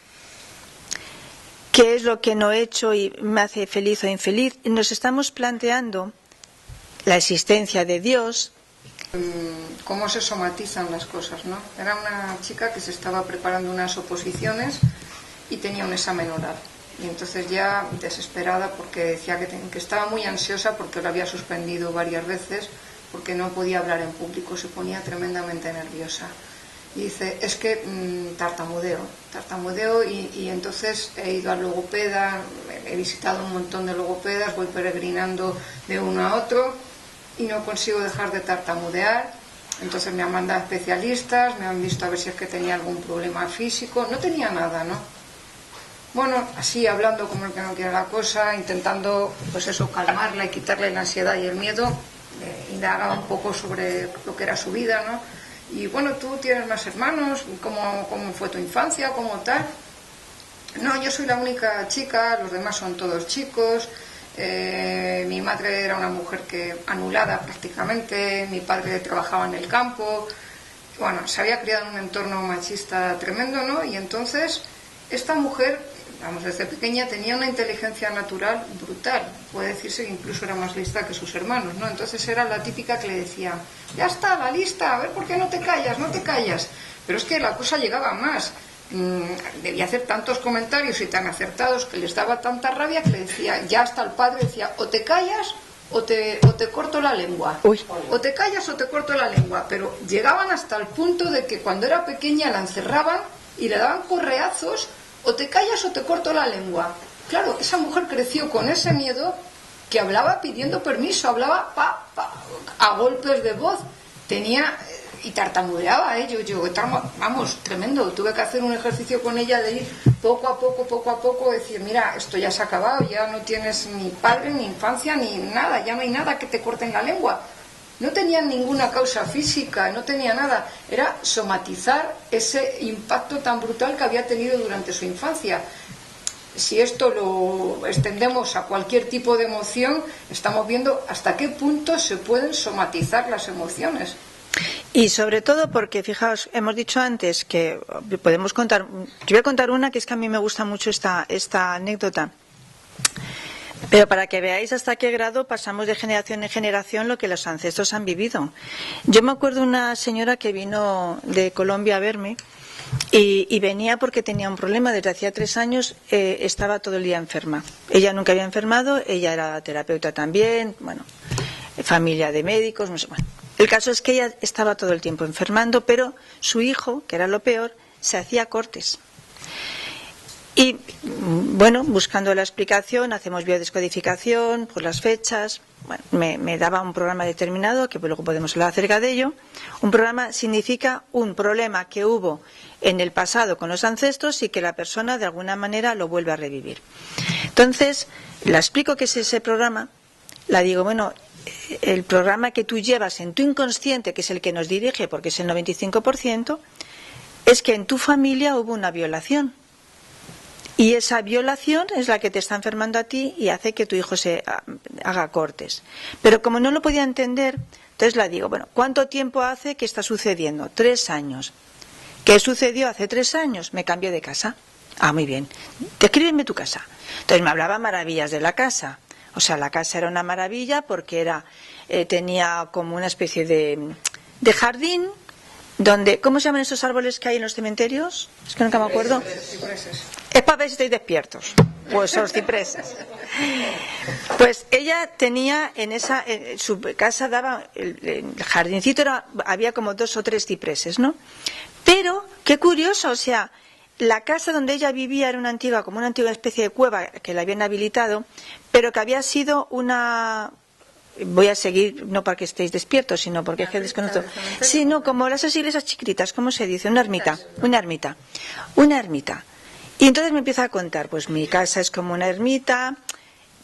¿Qué es lo que no he hecho y me hace feliz o infeliz? Nos estamos planteando la existencia de Dios. Cómo se somatizan las cosas, ¿no? Era una chica que se estaba preparando unas oposiciones y tenía un examen oral. Y entonces ya desesperada porque decía que estaba muy ansiosa porque lo había suspendido varias veces porque no podía hablar en público, se ponía tremendamente nerviosa. Y dice, es que tartamudeo y entonces he ido al logopeda, he visitado un montón de logopedas, voy peregrinando de uno a otro y no consigo dejar de tartamudear. Entonces me han mandado especialistas, me han visto a ver si es que tenía algún problema físico, no tenía nada, ¿no? Bueno, así hablando como el que no quiere la cosa, intentando pues eso, calmarla y quitarle la ansiedad y el miedo, indagaba un poco sobre lo que era su vida, ¿no? Y bueno, tú tienes más hermanos, ¿cómo fue tu infancia? ¿Cómo tal? No, yo soy la única chica, los demás son todos chicos, mi madre era una mujer anulada prácticamente, mi padre trabajaba en el campo, bueno, se había criado en un entorno machista tremendo, ¿no? Y entonces esta mujer, vamos, desde pequeña tenía una inteligencia natural brutal, puede decirse que incluso era más lista que sus hermanos, ¿no? Entonces era la típica que le decía, ya está, la lista, a ver por qué no te callas, pero es que la cosa llegaba más, debía hacer tantos comentarios y tan acertados que les daba tanta rabia que le decía, ya hasta el padre decía, o te callas o te corto la lengua. Uy. O te callas o te corto la lengua, pero llegaban hasta el punto de que cuando era pequeña la encerraban y le daban correazos, o te callas o te corto la lengua. Claro, esa mujer creció con ese miedo que hablaba pidiendo permiso, hablaba a golpes de voz, y tartamudeaba, vamos, tremendo. Tuve que hacer un ejercicio con ella de ir poco a poco, decir, mira, esto ya se ha acabado, ya no tienes ni padre, ni infancia, ni nada, ya no hay nada que te corte en la lengua. no tenían ninguna causa física, no tenía nada, era somatizar ese impacto tan brutal que había tenido durante su infancia. Si esto lo extendemos a cualquier tipo de emoción, estamos viendo hasta qué punto se pueden somatizar las emociones. Y sobre todo porque, fijaos, hemos dicho antes que podemos contar, yo voy a contar una que es que a mí me gusta mucho esta anécdota, pero para que veáis hasta qué grado pasamos de generación en generación lo que los ancestros han vivido. Yo me acuerdo de una señora que vino de Colombia a verme y venía porque tenía un problema. Desde hacía 3 años estaba todo el día enferma. Ella nunca había enfermado, ella era terapeuta también, bueno, familia de médicos, no sé, bueno. El caso es que ella estaba todo el tiempo enfermando, pero su hijo, que era lo peor, se hacía cortes. Y, bueno, buscando la explicación, hacemos biodescodificación por las fechas. Bueno, me daba un programa determinado, que luego podemos hablar acerca de ello. Un programa significa un problema que hubo en el pasado con los ancestros y que la persona de alguna manera lo vuelve a revivir. Entonces, la explico qué es ese programa. La digo, bueno, el programa que tú llevas en tu inconsciente, que es el que nos dirige, porque es el 95%, es que en tu familia hubo una violación. Y esa violación es la que te está enfermando a ti y hace que tu hijo se haga cortes. Pero como no lo podía entender, entonces la digo, bueno, ¿cuánto tiempo hace que está sucediendo? 3 años. ¿Qué sucedió hace 3 años? Me cambié de casa. Ah, muy bien. Descríbeme tu casa. Entonces me hablaba maravillas de la casa. O sea, la casa era una maravilla porque tenía como una especie de jardín donde, ¿cómo se llaman esos árboles que hay en los cementerios? Es que nunca me acuerdo. Cipreses. Es para ver si estáis despiertos. Pues son los cipreses. Pues ella tenía en su casa daba el jardincito había como 2 o 3 cipreses, ¿no? Pero qué curioso, o sea, la casa donde ella vivía era como una antigua especie de cueva que la habían habilitado, pero que había sido una... Voy a seguir, no para que estéis despiertos, sino porque es que desconozco. Sino como esas iglesias chiquititas, ¿cómo se dice? Una ermita. Y entonces me empieza a contar, pues mi casa es como una ermita,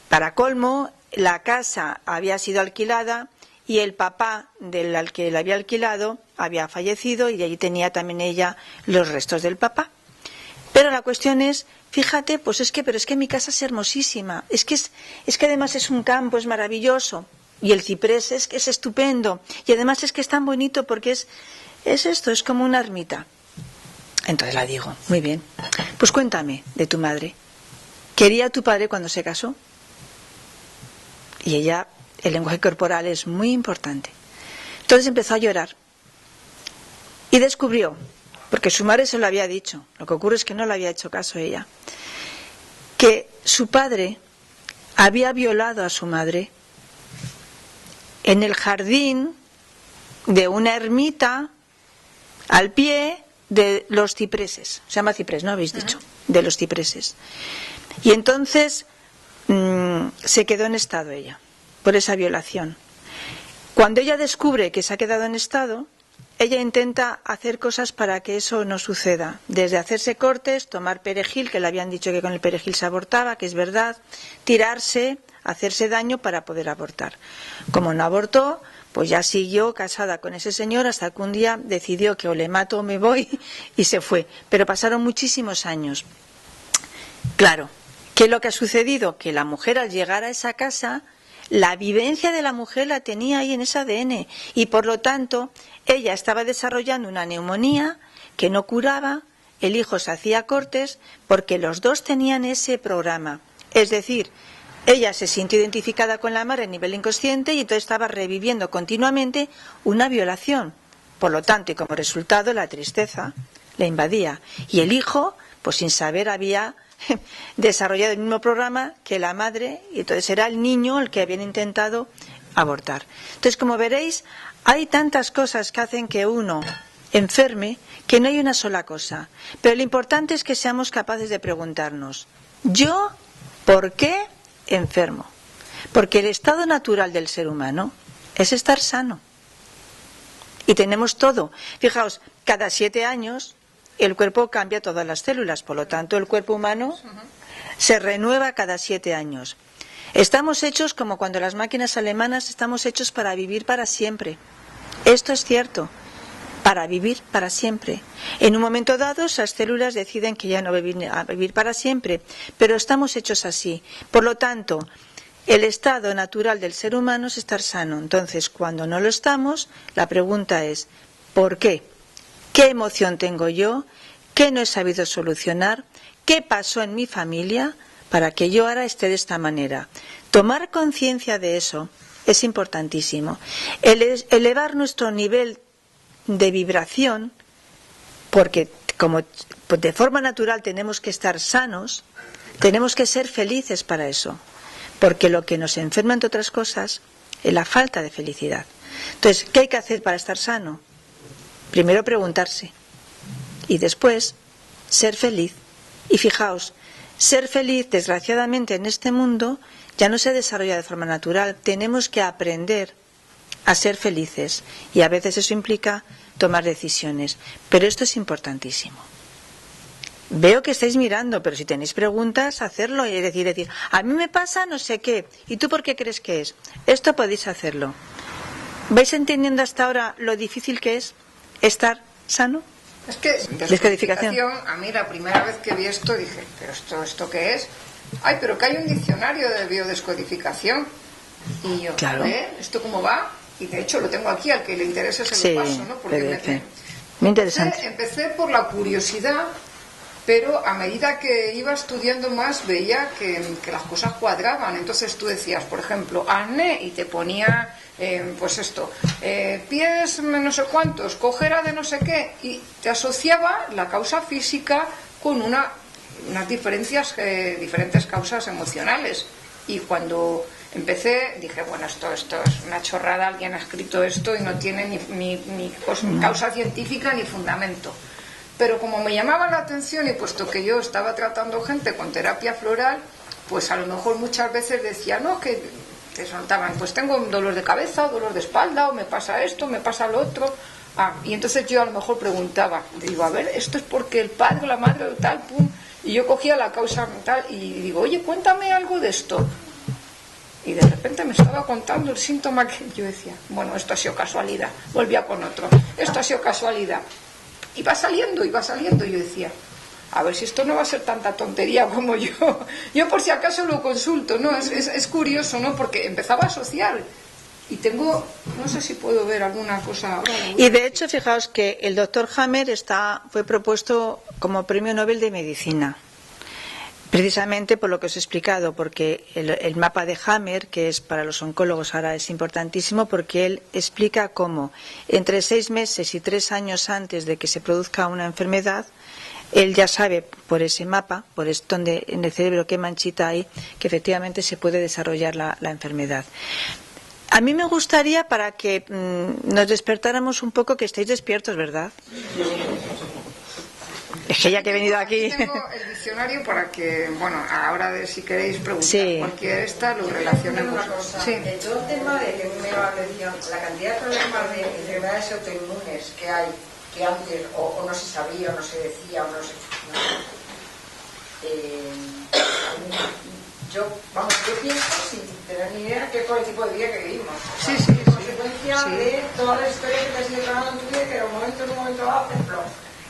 para colmo, la casa había sido alquilada y el papá del que la había alquilado había fallecido y de allí tenía también ella los restos del papá. Pero la cuestión es, fíjate, pues es que mi casa es hermosísima, es que además es un campo, es maravilloso, y el ciprés es que es estupendo, y además es que es tan bonito porque es esto, es como una ermita. Entonces la digo, muy bien, pues cuéntame de tu madre. ¿Quería a tu padre cuando se casó? Y ella, el lenguaje corporal es muy importante. Entonces empezó a llorar y descubrió, porque su madre se lo había dicho, lo que ocurre es que no le había hecho caso ella, que su padre había violado a su madre en el jardín de una ermita al pie de los cipreses. Se llama ciprés, ¿no habéis dicho? De los cipreses. Y entonces se quedó en estado ella, por esa violación. Cuando ella descubre que se ha quedado en estado, ella intenta hacer cosas para que eso no suceda. Desde hacerse cortes, tomar perejil, que le habían dicho que con el perejil se abortaba, que es verdad, tirarse, hacerse daño para poder abortar. Como no abortó, pues ya siguió casada con ese señor hasta que un día decidió que o le mato o me voy y se fue. Pero pasaron muchísimos años. Claro, ¿qué es lo que ha sucedido? Que la mujer al llegar a esa casa, la vivencia de la mujer la tenía ahí en ese ADN y por lo tanto ella estaba desarrollando una neumonía que no curaba, el hijo se hacía cortes porque los dos tenían ese programa. Es decir, ella se sintió identificada con la madre a nivel inconsciente y entonces estaba reviviendo continuamente una violación. Por lo tanto, y como resultado, la tristeza le invadía. Y el hijo, pues sin saber, había desarrollado el mismo programa que la madre, y entonces era el niño el que habían intentado abortar. Entonces, como veréis, hay tantas cosas que hacen que uno enferme que no hay una sola cosa. Pero lo importante es que seamos capaces de preguntarnos, ¿yo por qué enfermo? Porque el estado natural del ser humano es estar sano. Y tenemos todo. Fijaos, cada 7 años el cuerpo cambia todas las células, por lo tanto el cuerpo humano se renueva cada 7 años. Estamos hechos como cuando las máquinas alemanas, estamos hechos para vivir para siempre. Esto es cierto, para vivir para siempre. En un momento dado, esas células deciden que ya no van a vivir para siempre, pero estamos hechos así. Por lo tanto, el estado natural del ser humano es estar sano. Entonces, cuando no lo estamos, la pregunta es, ¿por qué? ¿Qué emoción tengo yo? ¿Qué no he sabido solucionar? ¿Qué pasó en mi familia para que yo ahora esté de esta manera? Tomar conciencia de eso es importantísimo. Elevar nuestro nivel de vibración, porque como de forma natural tenemos que estar sanos, tenemos que ser felices para eso, porque lo que nos enferma, entre otras cosas, es la falta de felicidad. Entonces, ¿qué hay que hacer para estar sano? Primero preguntarse y después ser feliz. Y fijaos, ser feliz, desgraciadamente, en este mundo ya no se desarrolla de forma natural. Tenemos que aprender a ser felices y a veces eso implica tomar decisiones. Pero esto es importantísimo. Veo que estáis mirando, pero si tenéis preguntas, hacerlo y decir, a mí me pasa no sé qué, ¿y tú por qué crees que es? Esto podéis hacerlo. ¿Vais entendiendo hasta ahora lo difícil que es estar sano? Es que descodificación, a mí la primera vez que vi esto dije, ¿pero esto qué es? Ay, pero que hay un diccionario de biodescodificación. Y yo, claro. ¿Esto cómo va? Y de hecho lo tengo aquí, al que le interese se lo paso, ¿no? Porque muy interesante. Empecé por la curiosidad, pero a medida que iba estudiando más veía que las cosas cuadraban. Entonces tú decías, por ejemplo, acné, y te ponía pues esto, pies no sé cuántos, cojera de no sé qué, y te asociaba la causa física con unas diferentes causas emocionales. Y cuando empecé dije, bueno, esto es una chorrada, alguien ha escrito esto y no tiene ni causa científica ni fundamento. Pero como me llamaba la atención y puesto que yo estaba tratando gente con terapia floral, pues a lo mejor muchas veces decía, no, que te soltaban, pues tengo un dolor de cabeza o dolor de espalda o me pasa esto, me pasa lo otro. Y entonces yo a lo mejor preguntaba, digo, a ver, esto es porque el padre o la madre o tal, pum, y yo cogía la causa mental y digo, oye, cuéntame algo de esto. Y de repente me estaba contando el síntoma que yo decía, bueno, esto ha sido casualidad, volvía con otro, esto ha sido casualidad. Y va saliendo, y yo decía, a ver si esto no va a ser tanta tontería como yo. Yo por si acaso lo consulto, ¿no? Es curioso, ¿no? Porque empezaba a asociar. Y tengo, no sé si puedo ver alguna cosa ahora. Y de hecho, fijaos que el doctor Hammer fue propuesto como Premio Nobel de Medicina. Precisamente por lo que os he explicado, porque el mapa de Hammer, que es para los oncólogos ahora es importantísimo, porque él explica cómo entre 6 meses y 3 años antes de que se produzca una enfermedad, él ya sabe por ese mapa, por donde en el cerebro qué manchita hay, que efectivamente se puede desarrollar la enfermedad. A mí me gustaría, para que nos despertáramos un poco, que estéis despiertos, ¿verdad? Es que ya que he venido aquí... Tengo el diccionario para que, bueno, a la hora de si queréis preguntar cualquier lo relacionemos. Sí. Todo el tema de que me llama la atención, la cantidad de problemas de enfermedades autoinmunes que hay, que antes o no se sabía, o no se decía, o no se... yo pienso, sin tener ni idea, que es por el tipo de vida que vivimos. Sí. Consecuencia de toda la historia que te has ido trabajando en tu vida, que en un momento dado,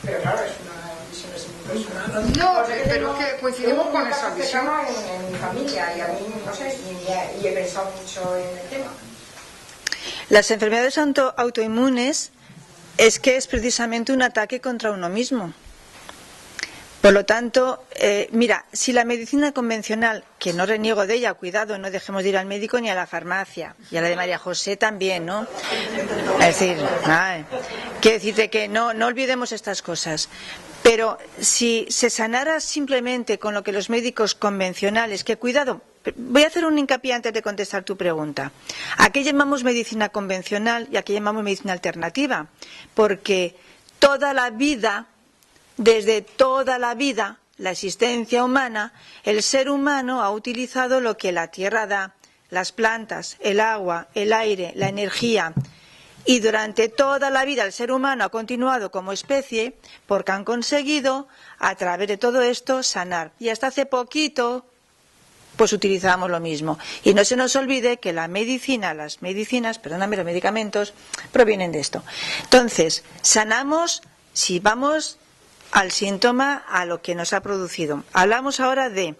pero claro, es una visión así muy personal. No, pero que coincidimos con esa visión. En mi familia, y a mí, no sé, y he pensado mucho en el tema. Las enfermedades autoinmunes es precisamente un ataque contra uno mismo. Por lo tanto, mira, si la medicina convencional, que no reniego de ella, cuidado, no dejemos de ir al médico ni a la farmacia, y a la de María José también, ¿no? Es decir, quiero decirte que no olvidemos estas cosas. Pero si se sanara simplemente con lo que los médicos convencionales, que cuidado, voy a hacer un hincapié antes de contestar tu pregunta. ¿A qué llamamos medicina convencional y a qué llamamos medicina alternativa? Porque toda la vida... Desde toda la vida, la existencia humana, el ser humano ha utilizado lo que la tierra da, las plantas, el agua, el aire, la energía. Y durante toda la vida el ser humano ha continuado como especie porque han conseguido, a través de todo esto, sanar. Y hasta hace poquito, pues utilizábamos lo mismo. Y no se nos olvide que los medicamentos provienen de esto. Entonces, sanamos si vamos al síntoma, a lo que nos ha producido. Hablamos ahora de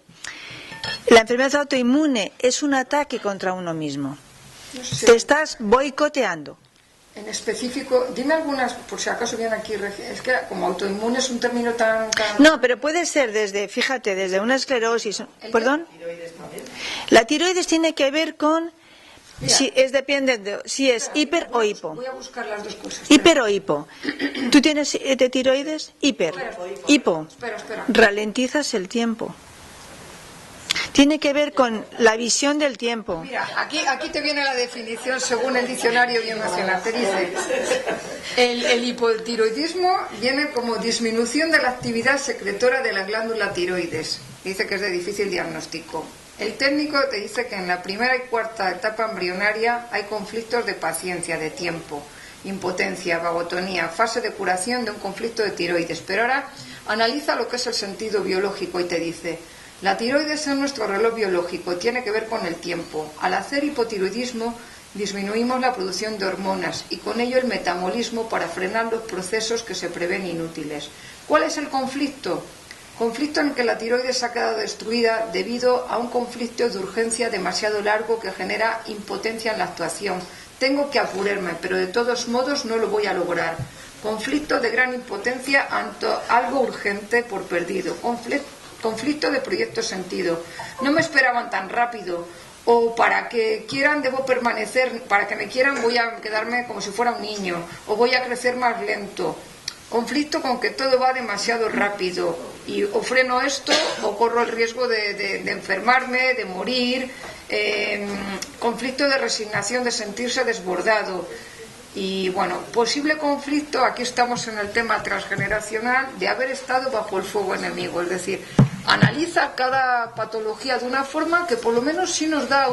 la enfermedad autoinmune, es un ataque contra uno mismo. No sé. Te estás boicoteando. En específico, dime algunas, por si acaso viene aquí, es que como autoinmune es un término tan... No, pero puede ser desde una esclerosis. ¿Perdón? La tiroides tiene que ver con si es hiper o hipo. Voy a buscar las dos cosas. Hiper o hipo. ¿Tú tienes de tiroides? Hiper. Hipo. Espera. Ralentizas el tiempo. Tiene que ver con la visión del tiempo. Mira, aquí te viene la definición según el diccionario bioemocional. Te dice, el hipotiroidismo viene como disminución de la actividad secretora de la glándula tiroides. Dice que es de difícil diagnóstico. El técnico te dice que en la primera y cuarta etapa embrionaria hay conflictos de paciencia, de tiempo, impotencia, vagotonía, fase de curación de un conflicto de tiroides. Pero ahora analiza lo que es el sentido biológico y te dice... La tiroides es nuestro reloj biológico, tiene que ver con el tiempo. Al hacer hipotiroidismo disminuimos la producción de hormonas y con ello el metabolismo para frenar los procesos que se prevén inútiles. ¿Cuál es el conflicto? Conflicto en que la tiroides ha quedado destruida debido a un conflicto de urgencia demasiado largo que genera impotencia en la actuación. Tengo que apurarme, pero de todos modos no lo voy a lograr. Conflicto de gran impotencia ante algo urgente por perdido. Conflicto de proyecto sentido. No me esperaban tan rápido, o para que quieran debo permanecer, para que me quieran voy a quedarme como si fuera un niño, o voy a crecer más lento. Conflicto con que todo va demasiado rápido y o freno esto o corro el riesgo de enfermarme, de morir. Conflicto de resignación, de sentirse desbordado. Y bueno, posible conflicto, aquí estamos en el tema transgeneracional, de haber estado bajo el fuego enemigo, es decir, analiza cada patología de una forma que por lo menos sí nos da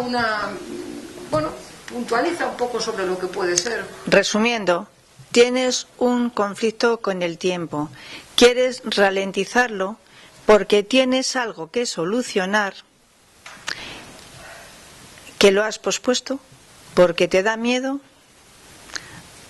puntualiza un poco sobre lo que puede ser. Resumiendo, tienes un conflicto con el tiempo, quieres ralentizarlo porque tienes algo que solucionar, que lo has pospuesto, porque te da miedo,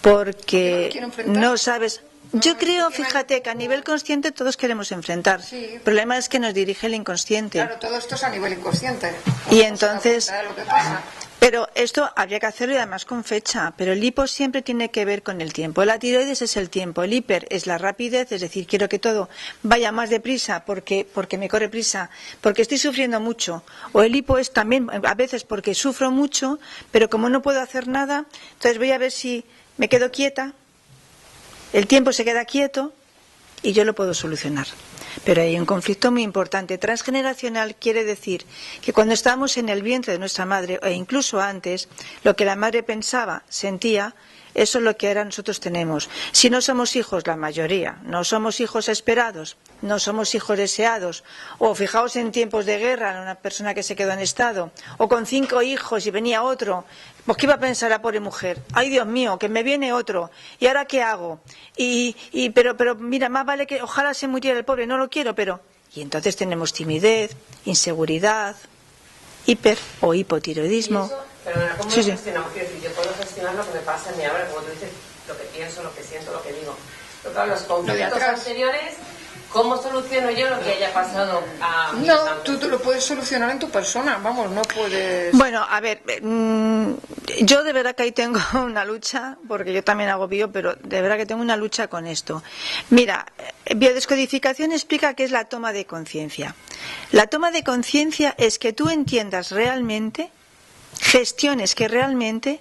porque no sabes. Yo creo, fíjate, que a nivel consciente todos queremos enfrentar. Sí. El problema es que nos dirige el inconsciente. Claro, todo esto es a nivel inconsciente. Y entonces, Lo que pasa. pero esto habría que hacerlo y además con fecha. Pero el hipo siempre tiene que ver con el tiempo. La tiroides es el tiempo, el hiper es la rapidez, es decir, quiero que todo vaya más deprisa porque me corre prisa, porque estoy sufriendo mucho. O el hipo es también a veces porque sufro mucho, pero como no puedo hacer nada, entonces voy a ver si me quedo quieta, el tiempo se queda quieto y yo lo puedo solucionar. Pero hay un conflicto muy importante. Transgeneracional quiere decir que cuando estábamos en el vientre de nuestra madre, e incluso antes, lo que la madre pensaba, sentía, eso es lo que ahora nosotros tenemos. Si no somos hijos, la mayoría, no somos hijos esperados, no somos hijos deseados, o fijaos en tiempos de guerra, una persona que se quedó en estado, o con 5 hijos y venía otro, pues ¿qué iba a pensar la pobre mujer? Ay, Dios mío, que me viene otro, ¿y ahora qué hago? Pero mira, más vale que ojalá se muriera el pobre, no lo quiero, pero... Y entonces tenemos timidez, inseguridad, hiper o hipotiroidismo. Pero ¿cómo Sí, lo sí. gestionamos? Quiero decir, yo puedo gestionar lo que me pasa en mi ahora, como tú dices, lo que pienso, lo que siento, lo que digo. Pero claro, los conflictos anteriores, ¿cómo soluciono yo lo que haya pasado a mí? No, tú lo puedes solucionar en tu persona, vamos, no puedes... Bueno, a ver, yo de verdad que ahí tengo una lucha, porque yo también hago bio, pero de verdad que tengo una lucha con esto. Mira, biodescodificación explica qué es la toma de conciencia. La toma de conciencia es que tú entiendas realmente, gestiones que realmente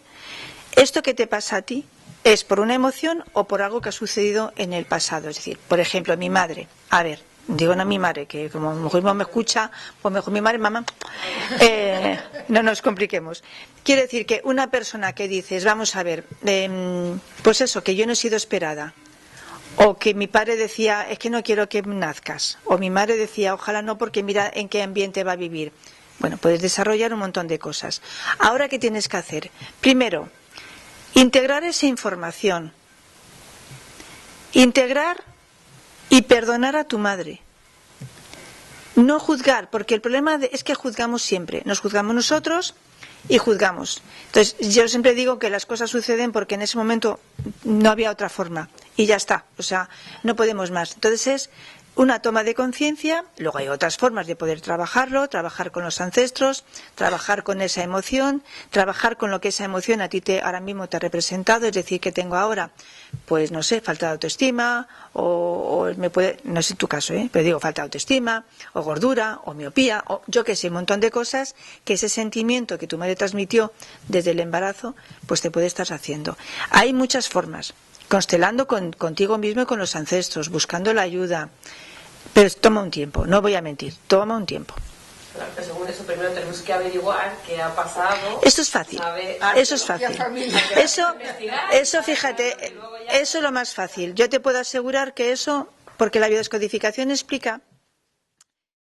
esto que te pasa a ti es por una emoción o por algo que ha sucedido en el pasado. Es decir, por ejemplo, mi madre. A ver, digo no mi madre, que como a lo mejor me escucha, pues mejor mi madre, mamá. No nos compliquemos. Quiere decir que una persona que dices, vamos a ver, pues eso, que yo no he sido esperada. O que mi padre decía, es que no quiero que nazcas. O mi madre decía, ojalá no, porque mira en qué ambiente va a vivir. Bueno, puedes desarrollar un montón de cosas. Ahora, ¿qué tienes que hacer? Primero, integrar esa información. Integrar y perdonar a tu madre. No juzgar, porque el problema es que juzgamos siempre. Nos juzgamos nosotros y juzgamos. Entonces, yo siempre digo que las cosas suceden porque en ese momento no había otra forma. Y ya está. O sea, no podemos más. Entonces es una toma de conciencia. Luego hay otras formas de poder trabajarlo, trabajar con los ancestros, trabajar con esa emoción, trabajar con lo que esa emoción a ti ahora mismo te ha representado, es decir, que tengo ahora, pues no sé, falta de autoestima, o me puede, no es en tu caso, pero digo falta de autoestima, o gordura, o miopía, o yo qué sé, un montón de cosas que ese sentimiento que tu madre transmitió desde el embarazo, pues te puede estar haciendo. Hay muchas formas. Constelando contigo mismo y con los ancestros, buscando la ayuda. Pero toma un tiempo, no voy a mentir, toma un tiempo. Claro, pero según eso primero tenemos que averiguar qué ha pasado. Eso es fácil, eso es fácil. Eso, fíjate, eso es lo más fácil. Yo te puedo asegurar que eso, porque la biodescodificación explica